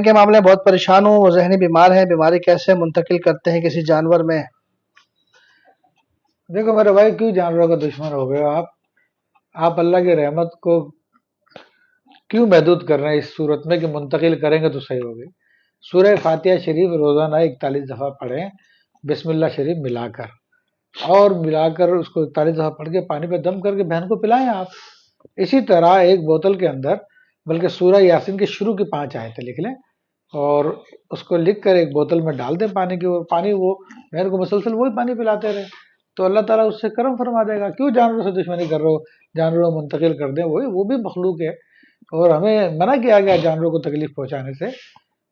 کے معاملے میں بہت پریشان ہوں، وہ ذہنی بیمار ہیں، بیماری کیسے منتقل کرتے ہیں کسی جانور میں؟ دیکھو میرے بھائی، کیوں جانوروں کا دشمن ہو گئے ہو آپ اللہ کی رحمت کو کیوں محدود کر رہے ہیں اس صورت میں کہ منتقل کریں گے تو صحیح ہوگی؟ سورہ فاتحہ شریف روزانہ 41 دفعہ پڑھیں، بسم اللہ شریف ملا کر، اور ملا کر اس کو 41 دفعہ پڑھ کے پانی پہ دم کر کے بہن کو پلائیں آپ۔ اسی طرح ایک بوتل کے اندر، بلکہ سورہ یاسین کے شروع کی 5 آیتیں لکھ لیں اور اس کو لکھ کر ایک بوتل میں ڈال دیں پانی کی، اور پانی وہ بہن کو مسلسل وہی پانی پلاتے رہے، تو اللہ تعالیٰ اس سے کرم فرما دے گا۔ کیوں جانوروں سے دشمنی کر رہے ہو؟ جانوروں کو منتقل کر دیں، وہ بھی مخلوق ہے، اور ہمیں منع کیا گیا جانوروں کو تکلیف پہنچانے سے،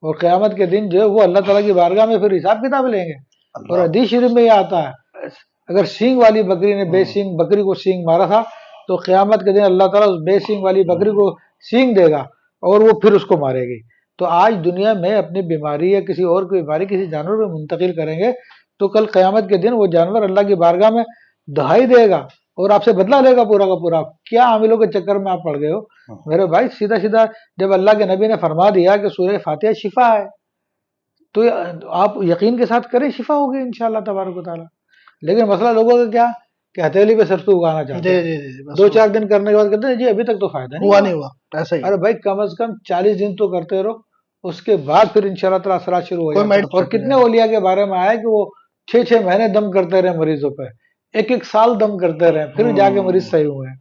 اور قیامت کے دن جو ہے وہ اللہ تعالیٰ کی بارگاہ میں پھر حساب کتاب لیں گے۔ اور حدیث شریف میں یہ آتا ہے، اگر سینگ والی بکری نے بے سینگ بکری کو سینگ مارا تھا تو قیامت کے دن اللہ تعالیٰ اس بے سینگ والی بکری کو سینگ دے گا اور وہ پھر اس کو مارے گی۔ تو آج دنیا میں اپنی بیماری یا کسی اور کی بیماری کسی جانور میں منتقل کریں گے تو کل قیامت کے دن وہ جانور اللہ کی بارگاہ میں دہائی دے گا اور آپ سے بدلہ لے گا پورا کا پورا۔ کیا عاملوں کے چکر میں آپ پڑ گئے ہو میرے بھائی؟ سیدھا سیدھا جب اللہ کے نبی نے فرما دیا کہ سورہ فاتحہ شفا ہے تو آپ یقین کے ساتھ کریں، شفا ہوگی انشاءاللہ تبارک و تعالیٰ۔ لیکن مسئلہ لوگوں کا کیا کہ ہتھیلی پہ سرسوں اگانا چاہتے ہیں، جی 2-4 دن کرنے کے بعد کہتے ہیں جی ابھی تک تو فائدہ نہیں ہوا ایسا ہی۔ ارے بھائی کم از کم 40 دن تو کرتے رہو، اس کے بعد پھر انشاءاللہ تعالیٰ اثرات شروع ہو جاتے ہیں۔ اور کتنے اولیاء کے بارے میں آیا کہ وہ 6-6 مہینے دم کرتے رہے مریضوں پہ، 1-1 سال دم کرتے رہے، پھر جا کے مریض صحیح ہوئے ہیں۔